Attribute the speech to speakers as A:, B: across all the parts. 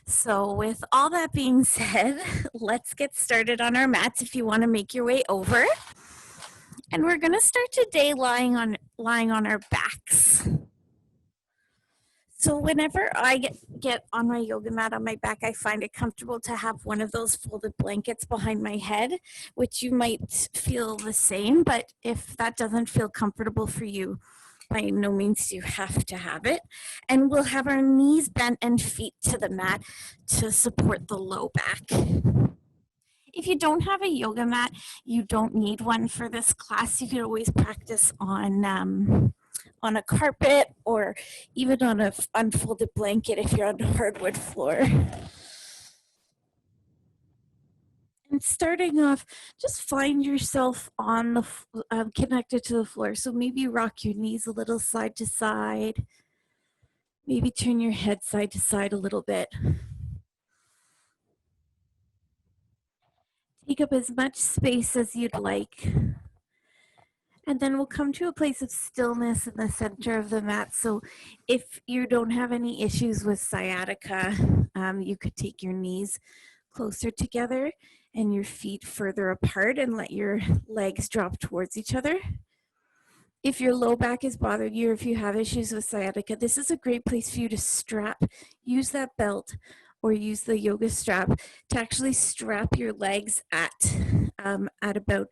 A: So with all that being said, let's get started on our mats if you want to make your way over. And we're going to start today lying on our backs. So whenever I get on my yoga mat on my back, I find it comfortable to have one of those folded blankets behind my head, which you might feel the same, but if that doesn't feel comfortable for you, by no means do you have to have it. And we'll have our knees bent and feet to the mat to support the low back. If you don't have a yoga mat, you don't need one for this class. You can always practice on a carpet or even on an unfolded blanket if you're on a hardwood floor. And starting off, just find yourself on the connected to the floor. So maybe rock your knees a little side to side. Maybe turn your head side to side a little bit. Take up as much space as you'd like. And then we'll come to a place of stillness in the center of the mat. So if you don't have any issues with sciatica, you could take your knees closer together and your feet further apart and let your legs drop towards each other. If your low back is bothering you or if you have issues with sciatica, this is a great place for you to strap. Use that belt or use the yoga strap to actually strap your legs at about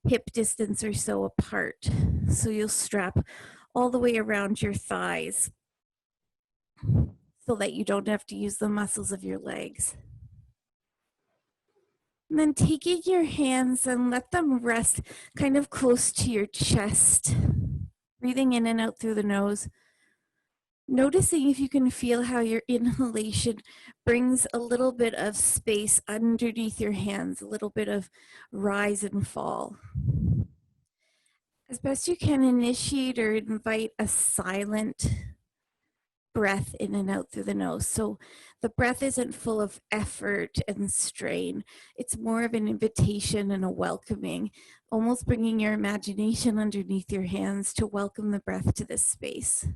A: hip distance or so apart. So you'll strap all the way around your thighs so that you don't have to use the muscles of your legs. And then taking your hands and let them rest kind of close to your chest, breathing in and out through the nose. Noticing if you can feel how your inhalation brings a little bit of space underneath your hands, a little bit of rise and fall. As best you can, initiate or invite a silent breath in and out through the nose. So the breath isn't full of effort and strain. It's more of an invitation and a welcoming, almost bringing your imagination underneath your hands to welcome the breath to this space.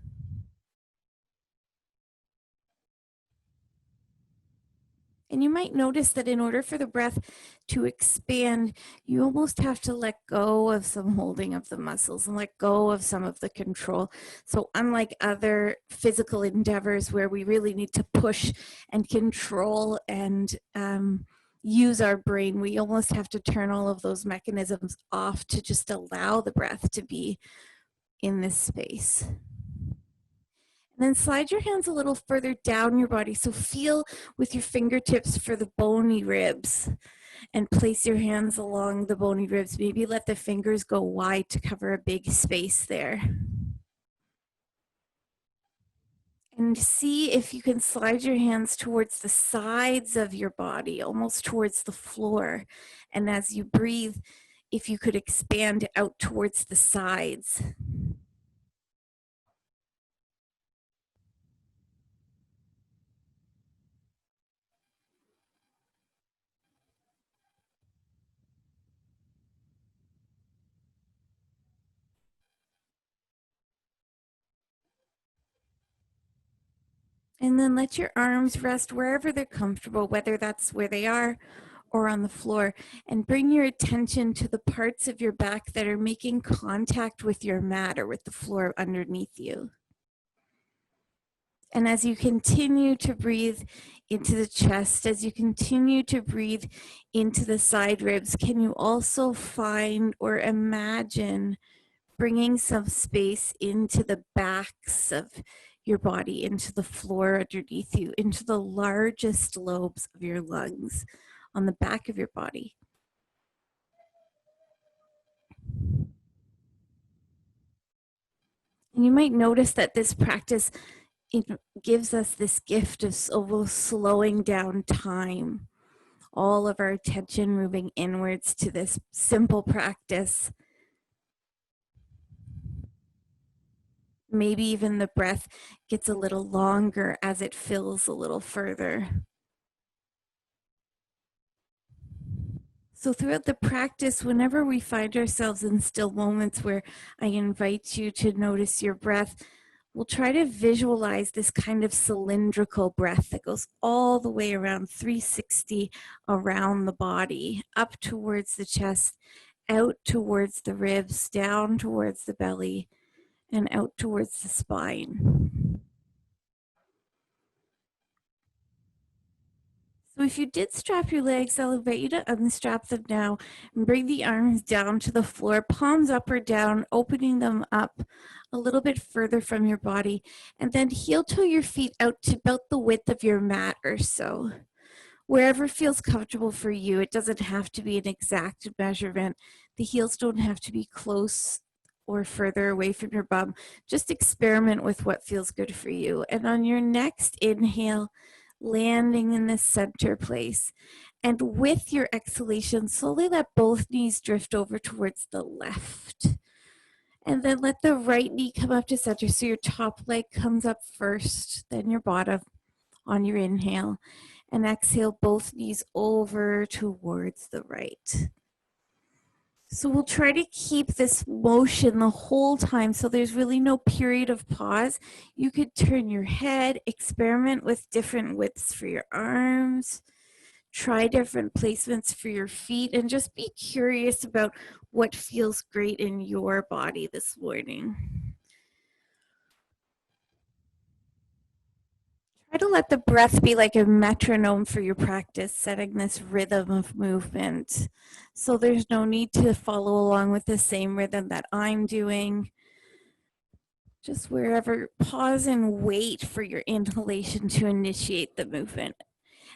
A: And you might notice that in order for the breath to expand, you almost have to let go of some holding of the muscles and let go of some of the control. So unlike other physical endeavors where we really need to push and control and use our brain, we almost have to turn all of those mechanisms off to just allow the breath to be in this space. And then slide your hands a little further down your body. So feel with your fingertips for the bony ribs and place your hands along the bony ribs. Maybe let the fingers go wide to cover a big space there. And see if you can slide your hands towards the sides of your body, almost towards the floor. And as you breathe, if you could expand out towards the sides. And then let your arms rest wherever they're comfortable, whether that's where they are or on the floor, and bring your attention to the parts of your back that are making contact with your mat or with the floor underneath you. And as you continue to breathe into the chest, as you continue to breathe into the side ribs, can you also find or imagine bringing some space into the backs of your body, into the floor underneath you, into the largest lobes of your lungs on the back of your body. And you might notice that this practice, it gives us this gift of slowing down time. All of our attention moving inwards to this simple practice. Maybe even the breath gets a little longer as it fills a little further. So throughout the practice, whenever we find ourselves in still moments where I invite you to notice your breath, we'll try to visualize this kind of cylindrical breath that goes all the way around 360 around the body, up towards the chest, out towards the ribs, down towards the belly, and out towards the spine. So if you did strap your legs, I'll invite you to unstrap them now and bring the arms down to the floor, palms up or down, opening them up a little bit further from your body, and then heel toe your feet out to about the width of your mat or so. Wherever feels comfortable for you. It doesn't have to be an exact measurement. The heels don't have to be close or further away from your bum. Just experiment with what feels good for you. And on your next inhale, landing in the center place. And with your exhalation, slowly let both knees drift over towards the left. And then let the right knee come up to center. So your top leg comes up first, then your bottom on your inhale. And exhale, both knees over towards the right. So we'll try to keep this motion the whole time, so there's really no period of pause. You could turn your head, experiment with different widths for your arms, try different placements for your feet, and just be curious about what feels great in your body this morning. Try to let the breath be like a metronome for your practice, setting this rhythm of movement. So there's no need to follow along with the same rhythm that I'm doing. Just wherever, pause and wait for your inhalation to initiate the movement.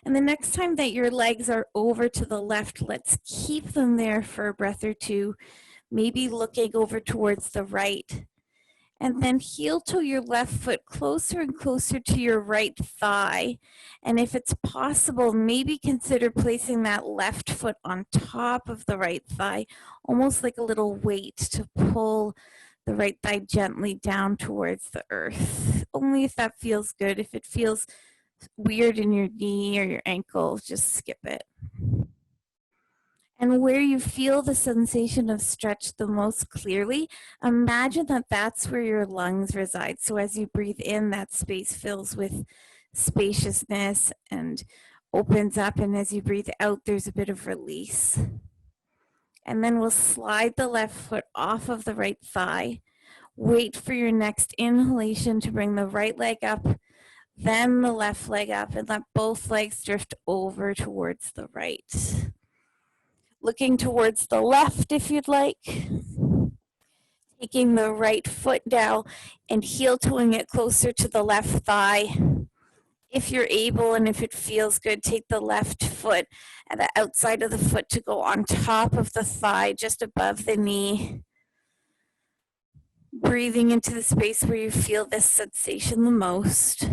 A: And the next time that your legs are over to the left, let's keep them there for a breath or two, maybe looking over towards the right. And then heel toe your left foot closer and closer to your right thigh. And if it's possible, maybe consider placing that left foot on top of the right thigh, almost like a little weight to pull the right thigh gently down towards the earth. Only if that feels good. If it feels weird in your knee or your ankle, just skip it. And where you feel the sensation of stretch the most clearly, imagine that that's where your lungs reside. So as you breathe in, that space fills with spaciousness and opens up. And as you breathe out, there's a bit of release. And then we'll slide the left foot off of the right thigh. Wait for your next inhalation to bring the right leg up, then the left leg up, and let both legs drift over towards the right. Looking towards the left if you'd like. Taking the right foot down and heel toeing it closer to the left thigh. If you're able and if it feels good, take the left foot and the outside of the foot to go on top of the thigh, just above the knee. Breathing into the space where you feel this sensation the most.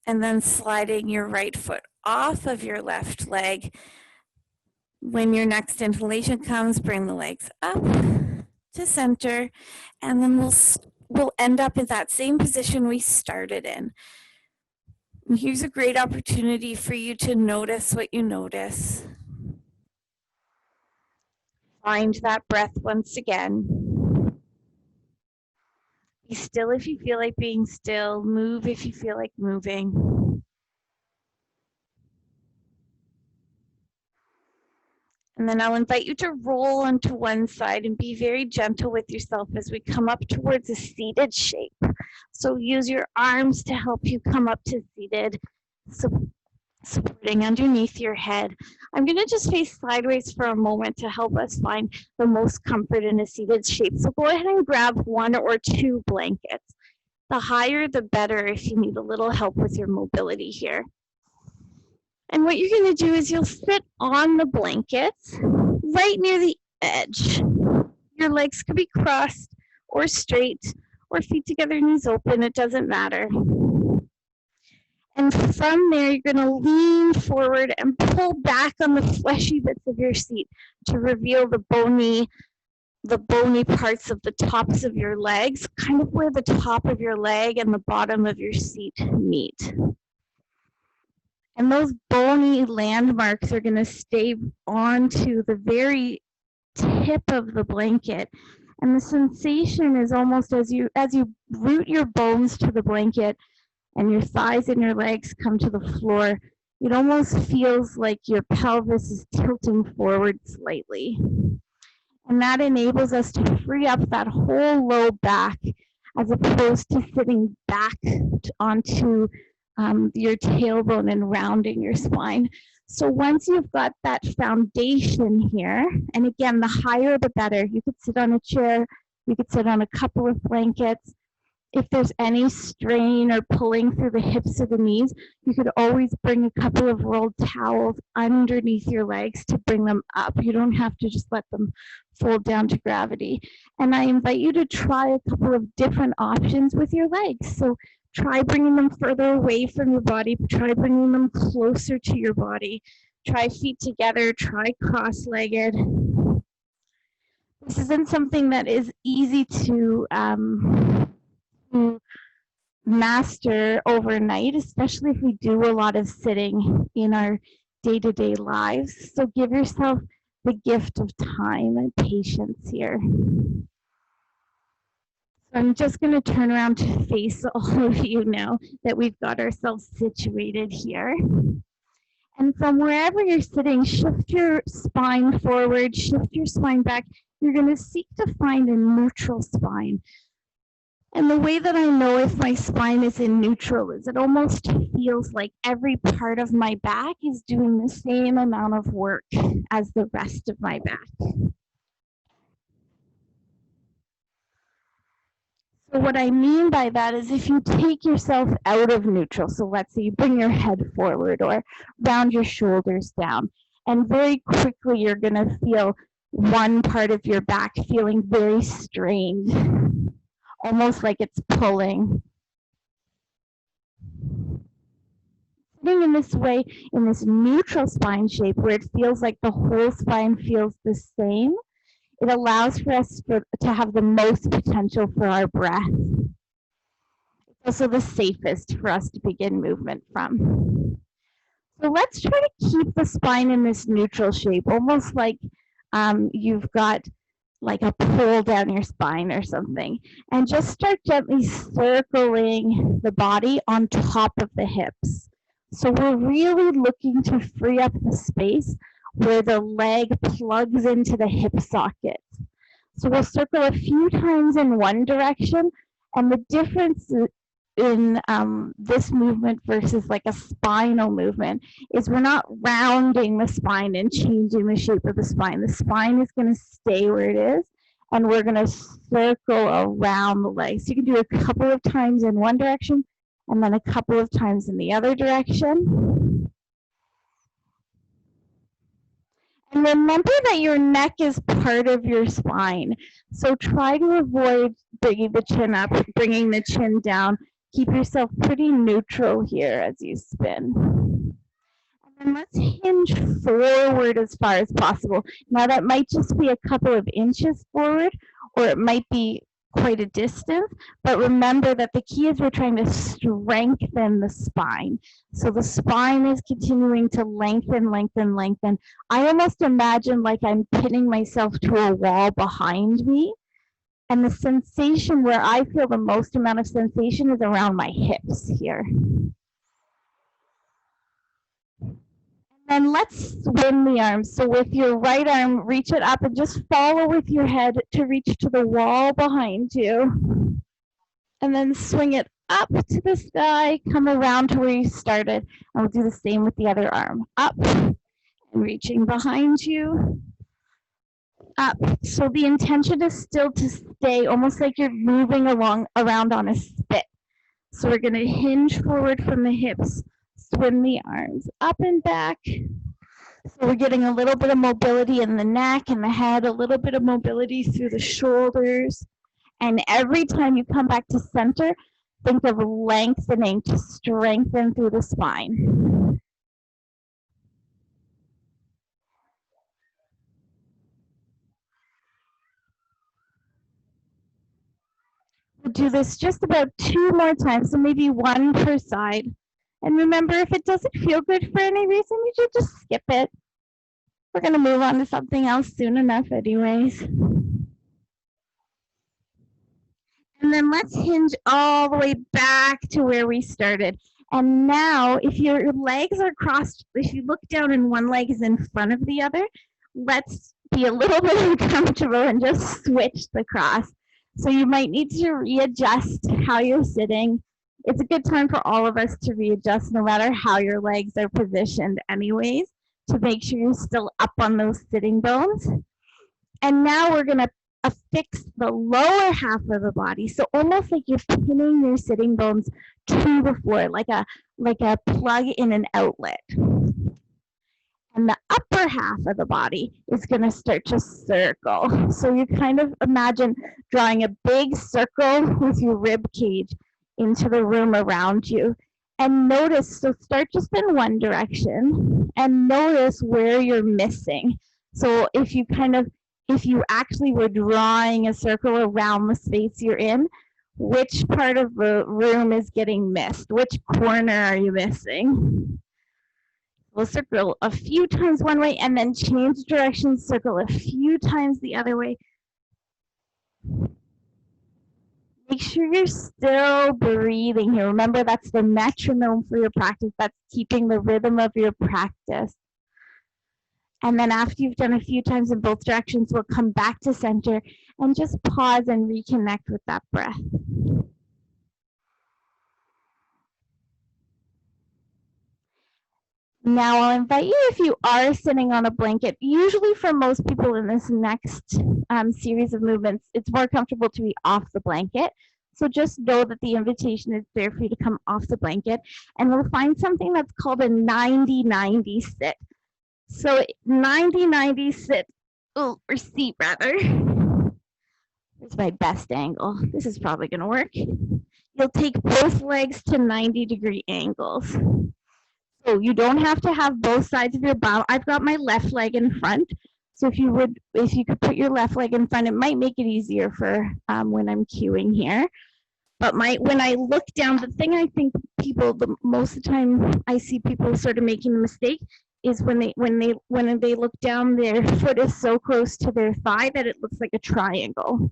A: And then sliding your right foot off of your left leg. When your next inhalation comes, bring the legs up to center, and then we'll end up in that same position we started in. And here's a great opportunity for you to notice what you notice. Find that breath once again. Be still if you feel like being still. Move if you feel like moving. And then I'll invite you to roll onto one side and be very gentle with yourself as we come up towards a seated shape. So use your arms to help you come up to seated, supporting underneath your head. I'm going to just face sideways for a moment to help us find the most comfort in a seated shape. So go ahead and grab 1 or 2 blankets. The higher, the better if you need a little help with your mobility here. And what you're going to do is you'll sit on the blankets right near the edge. Your legs could be crossed or straight or feet together, knees open, it doesn't matter. And from there, you're going to lean forward and pull back on the fleshy bits of your seat to reveal the bony parts of the tops of your legs, kind of where the top of your leg and the bottom of your seat meet. And those bony landmarks are going to stay onto the very tip of the blanket. And the sensation is almost as you root your bones to the blanket and your thighs and your legs come to the floor, it almost feels like your pelvis is tilting forward slightly. And that enables us to free up that whole low back as opposed to sitting back onto your tailbone and rounding your spine. So once you've got that foundation here, and again, the higher the better. You could sit on a chair, you could sit on a couple of blankets. If there's any strain or pulling through the hips or the knees, you could always bring a couple of rolled towels underneath your legs to bring them up. You don't have to just let them fold down to gravity. And I invite you to try a couple of different options with your legs. So try bringing them further away from your body, try bringing them closer to your body. Try feet together, try cross-legged. This isn't something that is easy to master overnight, especially if we do a lot of sitting in our day-to-day lives. So give yourself the gift of time and patience here. So I'm just going to turn around to face all of you now that we've got ourselves situated here. And from wherever you're sitting, shift your spine forward, shift your spine back. You're going to seek to find a neutral spine. And the way that I know if my spine is in neutral is it almost feels like every part of my back is doing the same amount of work as the rest of my back. So what I mean by that is if you take yourself out of neutral, so let's say you bring your head forward or round your shoulders down, and very quickly you're going to feel one part of your back feeling very strained, almost like it's pulling. Sitting in this way, in this neutral spine shape where it feels like the whole spine feels the same, it allows for us to have the most potential for our breath. It's also the safest for us to begin movement from. So let's try to keep the spine in this neutral shape, almost like you've got like a pull down your spine or something. And just start gently circling the body on top of the hips. So we're really looking to free up the space where the leg plugs into the hip socket. So we'll circle a few times in one direction, and the difference in this movement versus like a spinal movement is we're not rounding the spine and changing the shape of the spine. The spine is going to stay where it is, and we're going to circle around the legs. So you can do a couple of times in one direction and then a couple of times in the other direction. And remember that your neck is part of your spine. So try to avoid bringing the chin up, bringing the chin down. Keep yourself pretty neutral here as you spin. And then let's hinge forward as far as possible. Now that might just be a couple of inches forward, or it might be quite a distance, but remember that the key is we're trying to strengthen the spine. So the spine is continuing to lengthen, lengthen, lengthen. I almost imagine like I'm pinning myself to a wall behind me. And the sensation where I feel the most amount of sensation is around my hips here. And let's swim the arms. So with your right arm, reach it up and just follow with your head to reach to the wall behind you. And then swing it up to the sky, come around to where you started. And we'll do the same with the other arm. Up and reaching behind you. Up. So the intention is still to stay almost like you're moving around on a spit. So we're going to hinge forward from the hips, swim the arms up and back. So we're getting a little bit of mobility in the neck and the head, a little bit of mobility through the shoulders. And every time you come back to center, think of lengthening to strengthen through the spine. We'll do this just about 2 more times, so maybe 1 per side. And remember, if it doesn't feel good for any reason, you should just skip it. We're going to move on to something else soon enough anyways. And then let's hinge all the way back to where we started. And now, if your legs are crossed, if you look down and one leg is in front of the other, let's be a little bit uncomfortable and just switch the cross. So you might need to readjust how you're sitting. It's a good time for all of us to readjust no matter how your legs are positioned anyways, to make sure you're still up on those sitting bones. And now we're gonna affix the lower half of the body. So almost like you're pinning your sitting bones to the floor, like a plug in an outlet. And the upper half of the body is going to start to circle. So you kind of imagine drawing a big circle with your rib cage into the room around you. And notice, so start just in one direction and notice where you're missing. So if you actually were drawing a circle around the space you're in, which part of the room is getting missed? Which corner are you missing? We'll circle a few times one way and then change direction, circle a few times the other way. Make sure you're still breathing here. Remember, that's the metronome for your practice. That's keeping the rhythm of your practice. And then after you've done a few times in both directions, we'll come back to center and just pause and reconnect with that breath. Now I'll invite you, if you are sitting on a blanket, usually for most people in this next series of movements, it's more comfortable to be off the blanket. So just know that the invitation is there for you to come off the blanket, and we'll find something that's called a 90-90 sit. So 90-90 sit, or seat rather. Here's my best angle. This is probably gonna work. You'll take both legs to 90-degree angles. So you don't have to have both sides of your bottom. I've got my left leg in front. So if you could put your left leg in front, it might make it easier for when I'm cueing here. But when I look down, the thing I think most of the time I see people sort of making a mistake is when they look down, their foot is so close to their thigh that it looks like a triangle.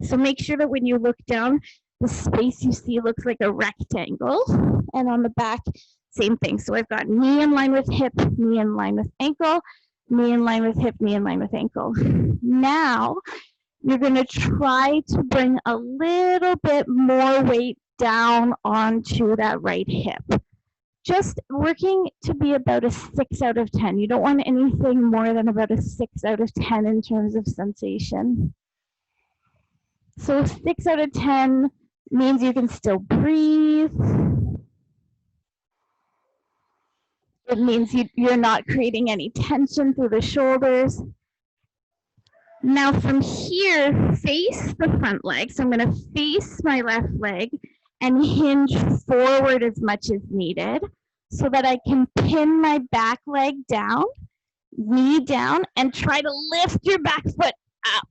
A: So make sure that when you look down, the space you see looks like a rectangle. And on the back, same thing. So I've got knee in line with hip, knee in line with ankle, knee in line with hip, knee in line with ankle. Now, you're going to try to bring a little bit more weight down onto that right hip. Just working to be about a 6 out of 10. You don't want anything more than about a 6 out of 10 in terms of sensation. So 6 out of 10 means you can still breathe. It means you're not creating any tension through the shoulders. Now from here, face the front leg. So I'm going to face my left leg and hinge forward as much as needed so that I can pin my back leg down, knee down, and try to lift your back foot up.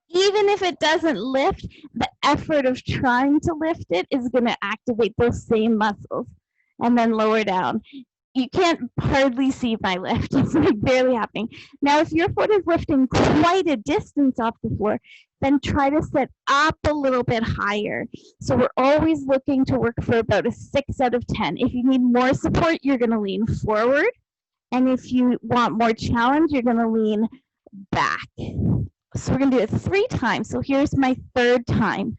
A: Even if it doesn't lift, the effort of trying to lift it is going to activate those same muscles. And then lower down. You can't hardly see my lift. It's like barely happening. Now, if your foot is lifting quite a distance off the floor, then try to sit up a little bit higher. So we're always looking to work for about a 6 out of 10. If you need more support, you're going to lean forward. And if you want more challenge, you're going to lean back. So we're going to do it 3 times. So here's my 3rd time.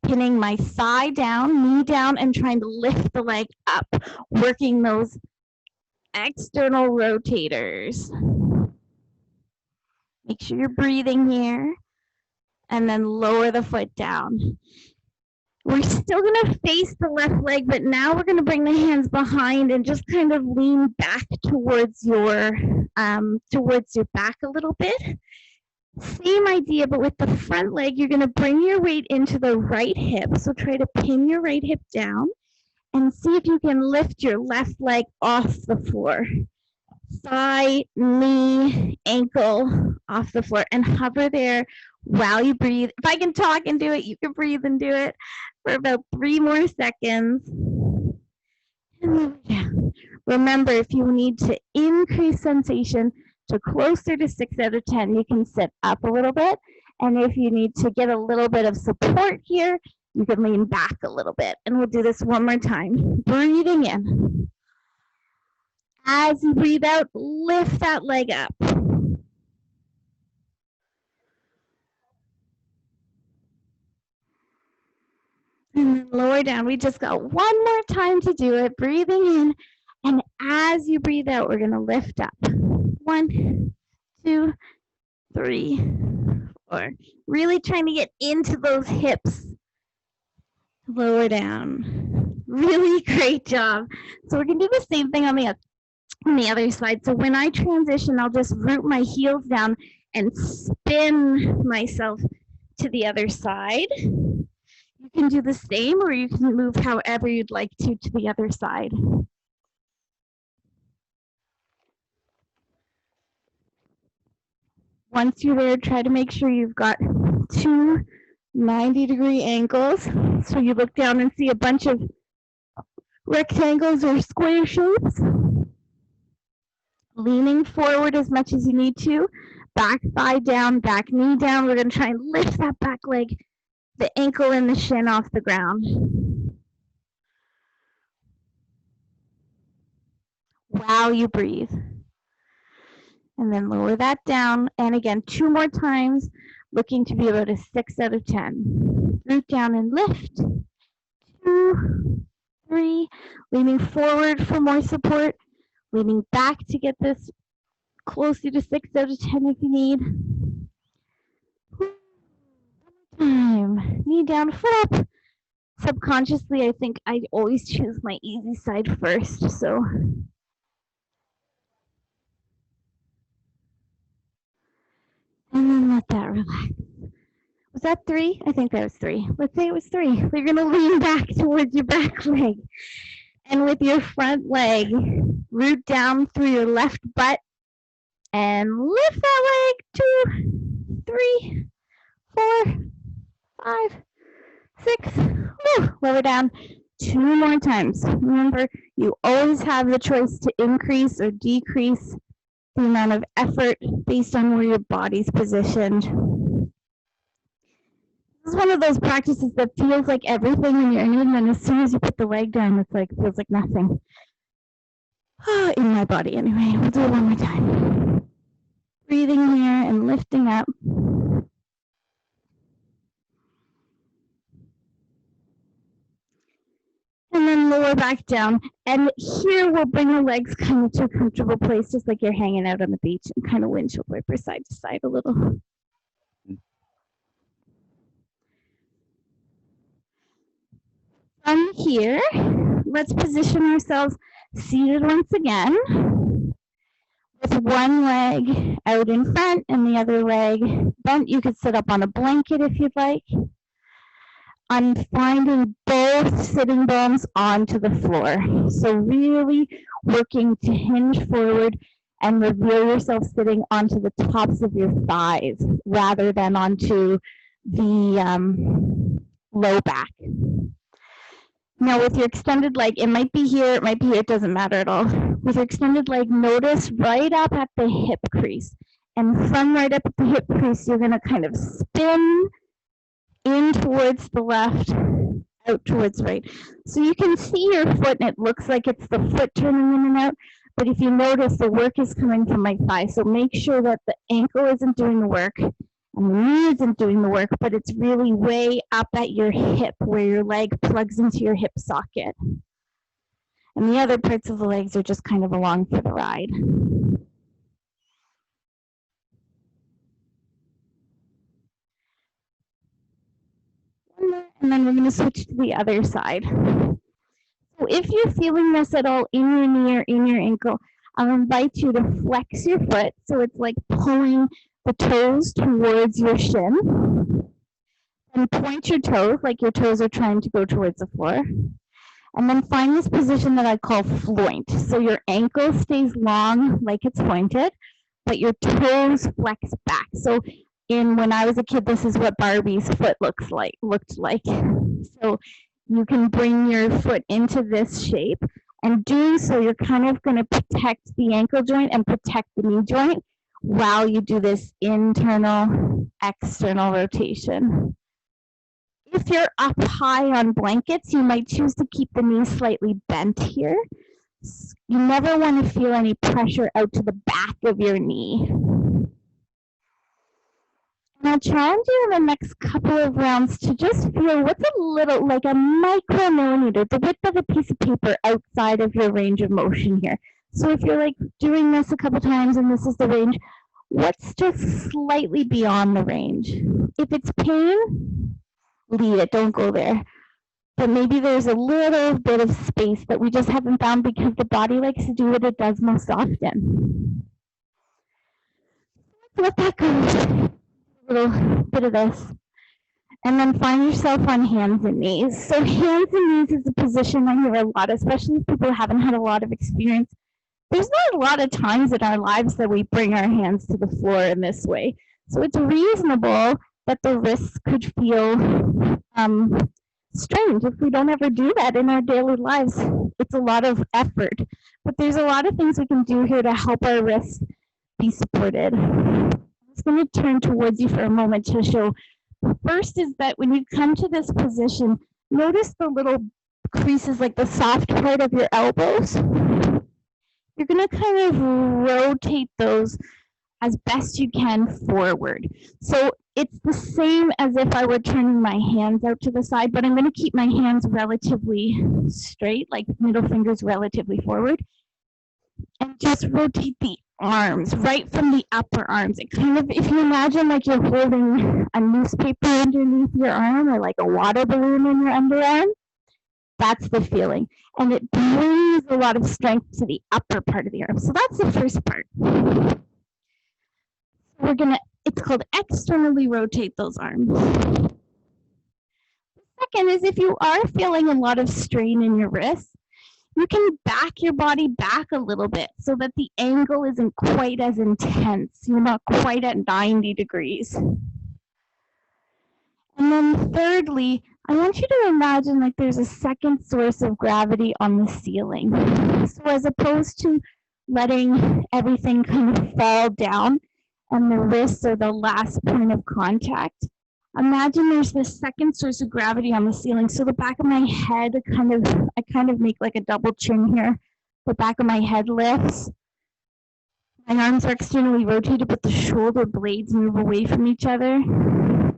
A: Pinning my thigh down, knee down, and trying to lift the leg up, working those external rotators. Make sure you're breathing here, and then lower the foot down. We're still going to face the left leg, but now we're going to bring the hands behind and just kind of lean back towards your back a little bit. Same idea, but with the front leg, you're going to bring your weight into the right hip. So try to pin your right hip down and see if you can lift your left leg off the floor. Thigh, knee, ankle off the floor, and hover there while you breathe. If I can talk and do it, you can breathe and do it for about 3 more seconds. And then down. Remember, if you need to increase sensation to closer to 6 out of 10, you can sit up a little bit And if you need to get a little bit of support here, you can lean back a little bit. And we'll do this one more time. Breathing in. As you breathe out, lift that leg up. And then lower down. We just got one more time to do it. Breathing in. And as you breathe out, we're going to lift up. 1, 2, 3, 4. Really trying to get into those hips. Lower down. Really great job. So we're going to do the same thing on the other side. So when I transition, I'll just root my heels down and spin myself to the other side. You can do the same, or you can move however you'd like to the other side. Once you're there, try to make sure you've got 2 90-degree angles. So you look down and see a bunch of rectangles or square shapes. Leaning forward as much as you need to. Back thigh down, back knee down. We're going to try and lift that back leg, the ankle and the shin off the ground. While you breathe. And then lower that down. And again, 2 more times, looking to be about a 6 out of 10. Root down and lift. 2, 3. Leaning forward for more support. Leaning back to get this closer to 6 out of 10 if you need. Time. Knee down, foot up. Subconsciously, I think I always choose my easy side first. So and then let that relax. Was that 3? I think that was 3. Let's say it was 3. We're going to lean back towards your back leg. And with your front leg, root down through your left butt and lift that leg. 2, 3, 4, 5, 6. Woo, lower down. 2 more times. Remember, you always have the choice to increase or decrease the amount of effort based on where your body's positioned. This is one of those practices that feels like everything when you're in it, and then as soon as you put the leg down, it's like feels like nothing. In my body, anyway. We'll do it one more time. Breathing here and lifting up. And then lower back down. And here we'll bring the legs kind of to a comfortable place, just like you're hanging out on the beach, and kind of windshield wiper side to side a little. From here, let's position ourselves seated once again, with one leg out in front and the other leg bent. You could sit up on a blanket if you'd like. I'm finding both sitting bones onto the floor. So really working to hinge forward and reveal yourself sitting onto the tops of your thighs rather than onto the low back. Now with your extended leg, it might be here, it might be here, it doesn't matter at all. With your extended leg, notice right up at the hip crease. And from right up at the hip crease, you're gonna kind of spin in towards the left, out towards right. So you can see your foot and it looks like it's the foot turning in and out, but if you notice, the work is coming from my thigh. So make sure that the ankle isn't doing the work and the knee isn't doing the work, but it's really way up at your hip where your leg plugs into your hip socket. And the other parts of the legs are just kind of along for the ride. And then we're going to switch to the other side. So if you're feeling this at all in your knee or in your ankle, I'll invite you to flex your foot. So it's like pulling the toes towards your shin. And point your toes like your toes are trying to go towards the floor. And then find this position that I call floint. So your ankle stays long like it's pointed, but your toes flex back. So when I was a kid, this is what Barbie's foot looked like. So you can bring your foot into this shape, and doing so, you're kind of going to protect the ankle joint and protect the knee joint while you do this internal
B: external rotation. If you're up high on blankets, you might choose to keep the knees slightly bent here. You never want to feel any pressure out to the back of your knee. Now try and do in the next couple of rounds to just feel what's a little, like a micromillimeter, the width of a piece of paper outside of your range of motion here. So if you're like doing this a couple times and this is the range, what's just slightly beyond the range? If it's pain, leave it, don't go there. But maybe there's a little bit of space that we just haven't found because the body likes to do what it does most often. Let that go. A little bit of this. And then find yourself on hands and knees. So hands and knees is a position I hear a lot, especially if people haven't had a lot of experience. There's not a lot of times in our lives that we bring our hands to the floor in this way. So it's reasonable that the wrists could feel strange if we don't ever do that in our daily lives. It's a lot of effort, but there's a lot of things we can do here to help our wrists be supported. I'm just going to turn towards you for a moment to show. First is that when you come to this position, notice the little creases, like the soft part of your elbows. You're going to kind of rotate those as best you can forward. So it's the same as if I were turning my hands out to the side, but I'm going to keep my hands relatively straight, like middle fingers relatively forward, and just rotate the arms right from the upper arms. It kind of, if you imagine like you're holding a newspaper underneath your arm or like a water balloon in your underarm, that's the feeling. And it brings a lot of strength to the upper part of the arm. So that's the first part. We're going to, it's called externally rotate those arms. The second is if you are feeling a lot of strain in your wrists, you can back your body back a little bit so that the angle isn't quite as intense. You're not quite at 90 degrees. And then thirdly, I want you to imagine like there's a second source of gravity on the ceiling. So as opposed to letting everything kind of fall down and the wrists are the last point of contact, imagine there's this second source of gravity on the ceiling. So the back of my head I kind of make like a double chin here. The back of my head lifts. My arms are externally rotated, but the shoulder blades move away from each other. I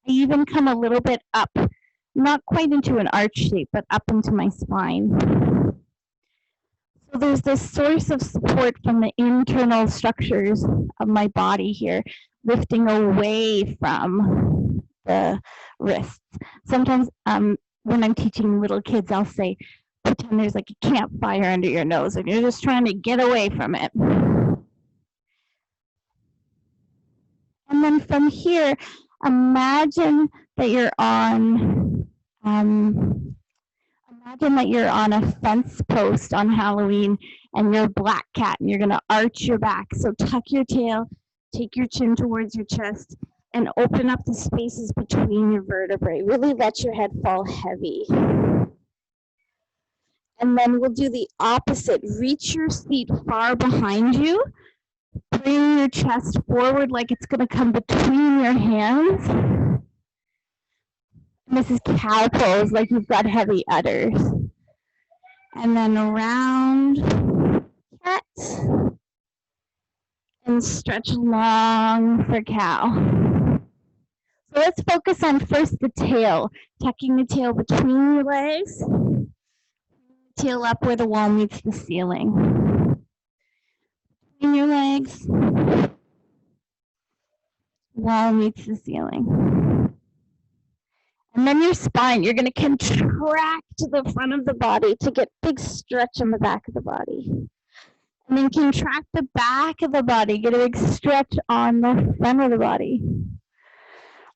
B: even come a little bit up, not quite into an arch shape, but up into my spine. So there's this source of support from the internal structures of my body here, lifting away from the wrists. Sometimes when I'm teaching little kids, I'll say, pretend there's like a campfire under your nose and you're just trying to get away from it. And then from here, imagine that you're on a fence post on Halloween and you're a black cat and you're going to arch your back. So tuck your tail, take your chin towards your chest, and open up the spaces between your vertebrae. Really let your head fall heavy. And then we'll do the opposite. Reach your feet far behind you. Bring your chest forward like it's going to come between your hands. And this is cow pose, like you've got heavy udders. And then around cat. And stretch long for cow. So let's focus on first the tail. Tucking the tail between your legs. Tail up where the wall meets the ceiling. Between your legs. Wall meets the ceiling. And then your spine, you're going to contract the front of the body to get big stretch on the back of the body. And then contract the back of the body, get a big stretch on the front of the body.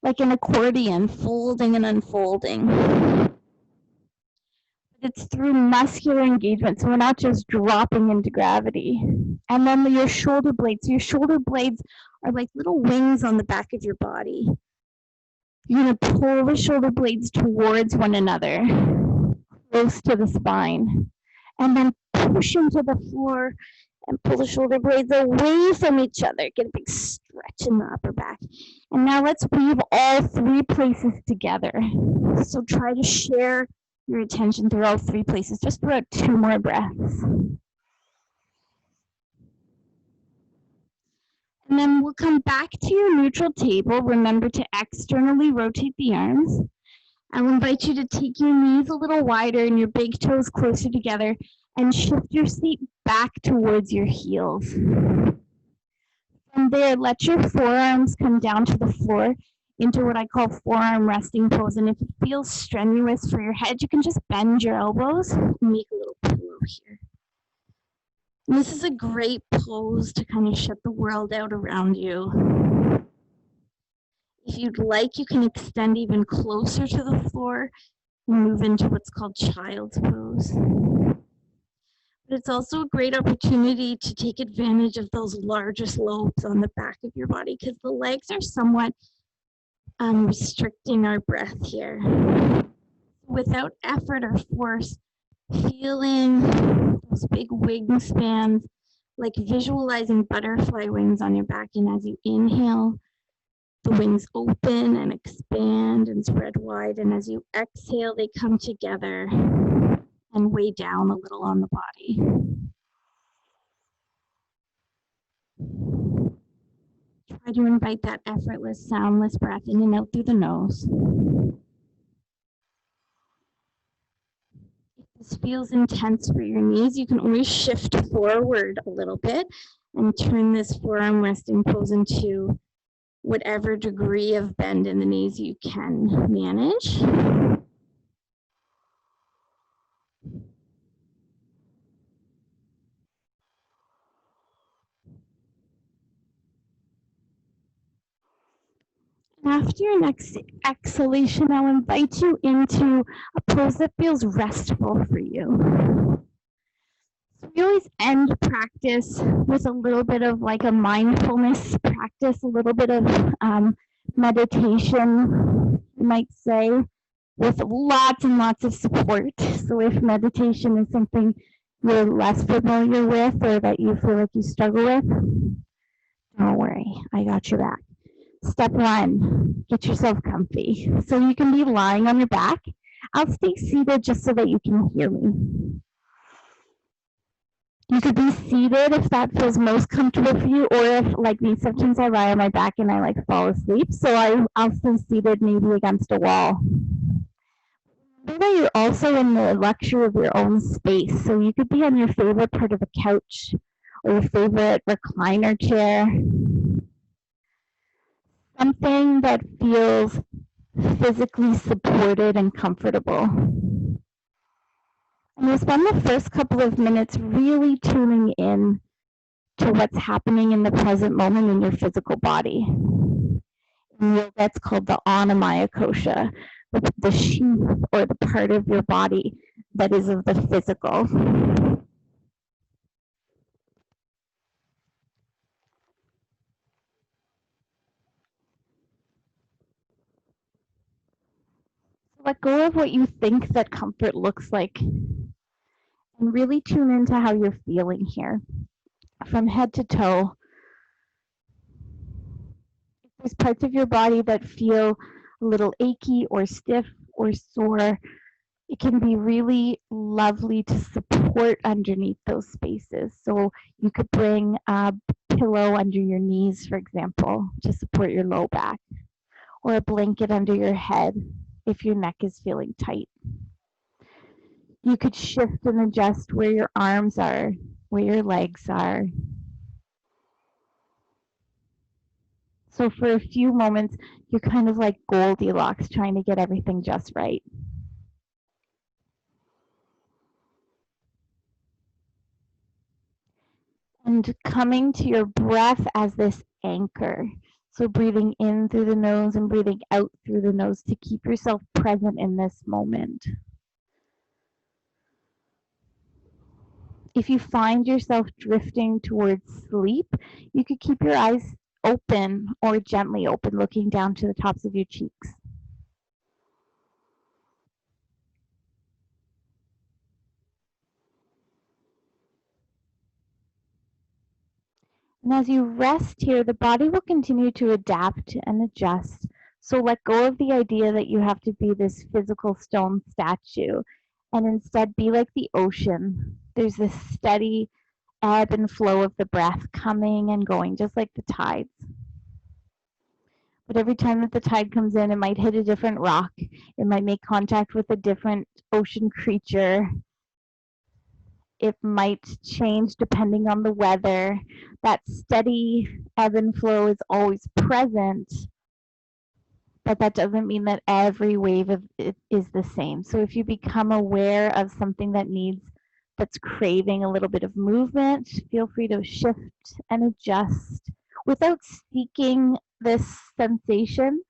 B: Like an accordion, folding and unfolding. It's through muscular engagement, so we're not just dropping into gravity. And then your shoulder blades. Your shoulder blades are like little wings on the back of your body. You're going to pull the shoulder blades towards one another, close to the spine, and then push into the floor and pull the shoulder blades away from each other. Get a big stretch in the upper back. And now let's weave all three places together. So try to share your attention through all three places, just for about 2 more breaths. And then we'll come back to your neutral table. Remember to externally rotate the arms. I'll invite you to take your knees a little wider and your big toes closer together and shift your seat back towards your heels. From there, let your forearms come down to the floor into what I call forearm resting pose. And if it feels strenuous for your head, you can just bend your elbows and make a little pillow here. And this is a great pose to kind of shut the world out around you. If you'd like, you can extend even closer to the floor and move into what's called child's pose. But it's also a great opportunity to take advantage of those largest lobes on the back of your body, because the legs are somewhat restricting our breath here. Without effort or force, feeling those big wingspans, like visualizing butterfly wings on your back. And as you inhale, the wings open and expand and spread wide. And as you exhale, they come together and weigh down a little on the body. Try to invite that effortless, soundless breath in and out through the nose. If this feels intense for your knees, you can always shift forward a little bit and turn this forearm resting pose into whatever degree of bend in the knees you can manage. After your next exhalation, I'll invite you into a pose that feels restful for you. So we always end practice with a little bit of like a mindfulness practice, a little bit of meditation, you might say, with lots and lots of support. So if meditation is something you're less familiar with or that you feel like you struggle with, don't worry, I got your back. Step 1, get yourself comfy. So you can be lying on your back. I'll stay seated just so that you can hear me. You could be seated if that feels most comfortable for you, or if, like me, sometimes I lie on my back and I like fall asleep. So I'll stay seated maybe against a wall. Remember that you're also in the luxury of your own space. So you could be on your favorite part of the couch or your favorite recliner chair. Something that feels physically supported and comfortable. And we'll spend the first couple of minutes really tuning in to what's happening in the present moment in your physical body. In yoga, that's called the anamaya kosha, the sheath or the part of your body that is of the physical. Let go of what you think that comfort looks like and really tune into how you're feeling here from head to toe. If there's parts of your body that feel a little achy or stiff or sore, it can be really lovely to support underneath those spaces. So you could bring a pillow under your knees, for example, to support your low back, or a blanket under your head if your neck is feeling tight. You could shift and adjust where your arms are, where your legs are. So for a few moments, you're kind of like Goldilocks, trying to get everything just right. And coming to your breath as this anchor. So breathing in through the nose and breathing out through the nose to keep yourself present in this moment. If you find yourself drifting towards sleep, you could keep your eyes open or gently open, looking down to the tops of your cheeks. And as you rest here, the body will continue to adapt and adjust. So let go of the idea that you have to be this physical stone statue and instead be like the ocean. There's this steady ebb and flow of the breath coming and going, just like the tides. But every time that the tide comes in, it might hit a different rock. It might make contact with a different ocean creature. It might change depending on the weather. That steady ebb and flow is always present, but that doesn't mean that every wave of it is the same. So if you become aware of something that's craving a little bit of movement, feel free to shift and adjust without seeking this sensation.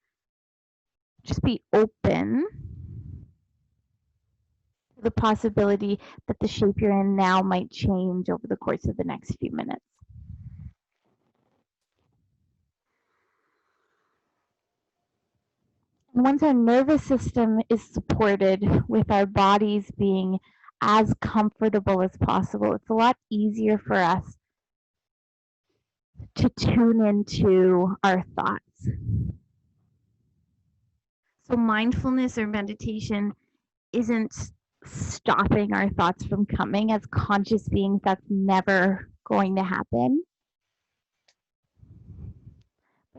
B: Just be open to the possibility that the shape you're in now might change over the course of the next few minutes. And once our nervous system is supported with our bodies being as comfortable as possible, it's a lot easier for us to tune into our thoughts. So mindfulness or meditation isn't stopping our thoughts from coming. As conscious beings, that's never going to happen.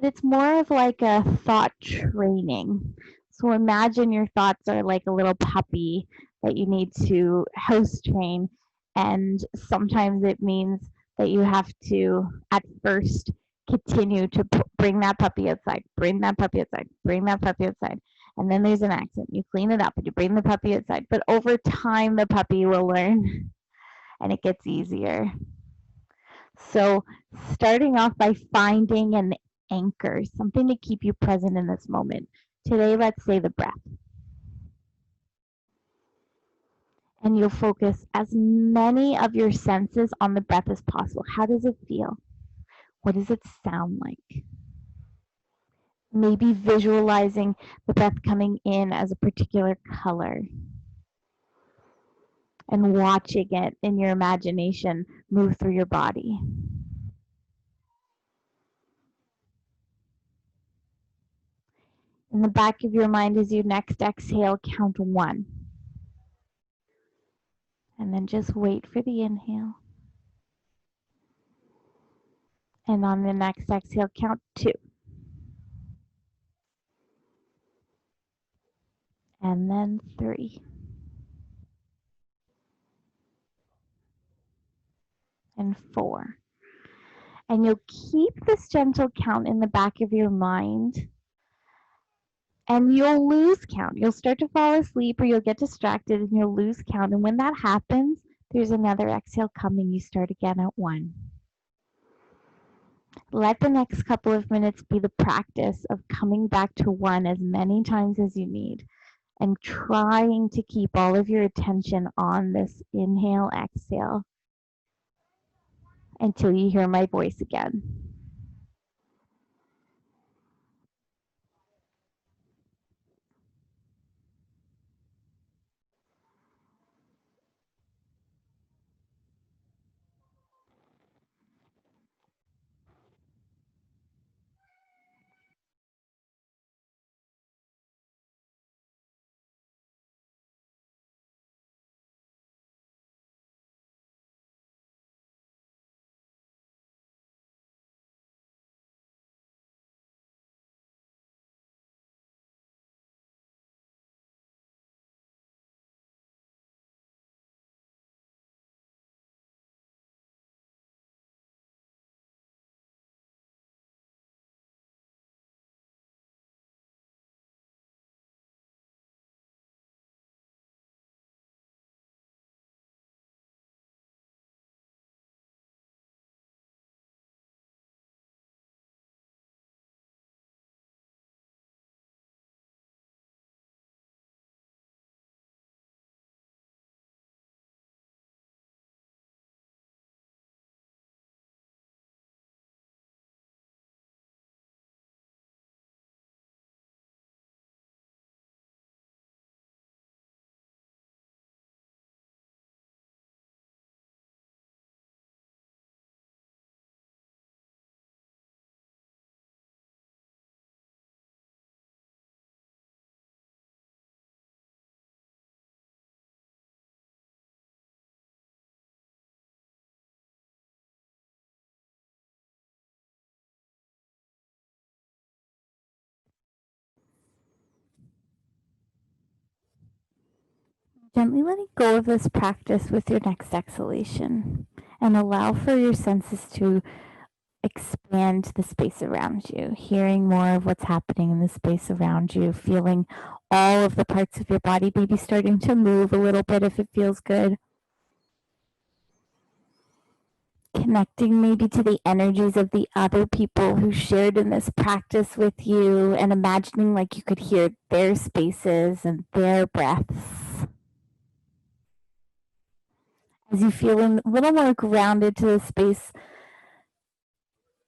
B: But it's more of like a thought training. So imagine your thoughts are like a little puppy that you need to house train. And sometimes it means that you have to, at first, continue to bring that puppy outside, bring that puppy outside, bring that puppy outside. And then there's an accident. You clean it up and you bring the puppy outside. But over time, the puppy will learn and it gets easier. So starting off by finding an anchor, something to keep you present in this moment. Today, let's say the breath. And you'll focus as many of your senses on the breath as possible. How does it feel? What does it sound like? Maybe visualizing the breath coming in as a particular color and watching it in your imagination move through your body. In the back of your mind, as you next exhale, count 1. And then just wait for the inhale. And on the next exhale, count 2. And then 3. And 4. And you'll keep this gentle count in the back of your mind. And you'll lose count. You'll start to fall asleep or you'll get distracted and you'll lose count. And when that happens, there's another exhale coming. You start again at 1. Let the next couple of minutes be the practice of coming back to 1 as many times as you need and trying to keep all of your attention on this inhale, exhale until you hear my voice again. Gently letting go of this practice with your next exhalation and allow for your senses to expand the space around you, hearing more of what's happening in the space around you, feeling all of the parts of your body maybe starting to move a little bit if it feels good. Connecting maybe to the energies of the other people who shared in this practice with you and imagining like you could hear their spaces and their breaths. As you feel a little more grounded to the space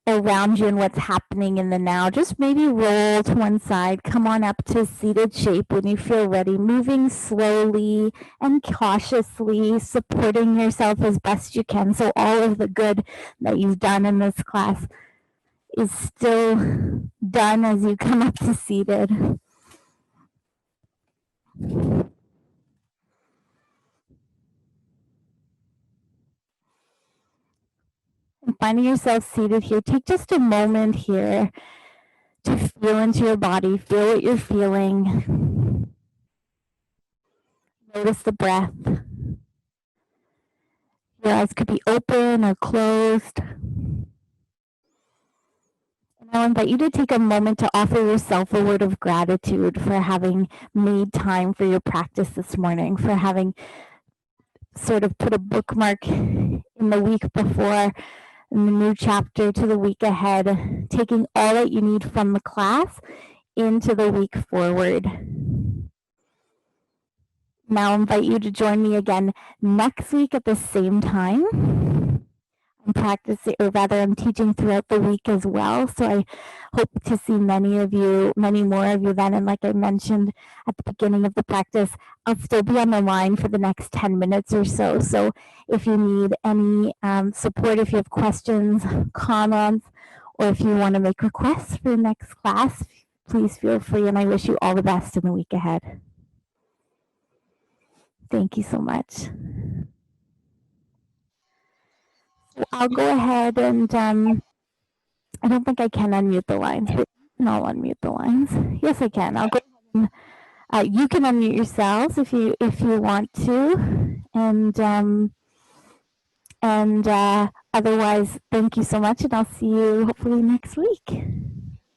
B: around you and what's happening in the now, just maybe roll to one side, come on up to seated shape when you feel ready, moving slowly and cautiously, supporting yourself as best you can. So all of the good that you've done in this class is still done as you come up to seated. And finding yourself seated here, take just a moment here to feel into your body, feel what you're feeling. Notice the breath. Your eyes could be open or closed. And I'll invite you to take a moment to offer yourself a word of gratitude for having made time for your practice this morning, for having sort of put a bookmark in the week before in the new chapter to the week ahead, taking all that you need from the class into the week forward. Now I invite you to join me again next week at the same time. I'm practicing, or rather I'm teaching throughout the week as well. So I hope to see many more of you then. And like I mentioned at the beginning of the practice, I'll still be on the line for the next 10 minutes or so. So if you need any support, if you have questions, comments, or if you want to make requests for the next class, please feel free. And I wish you all the best in the week ahead. Thank you so much. I'll go ahead and I don't think I can unmute the lines, but I'll unmute the lines. Yes, I can. I'll go ahead and you can unmute yourselves if you want to, and otherwise, thank you so much, and I'll see you hopefully next week.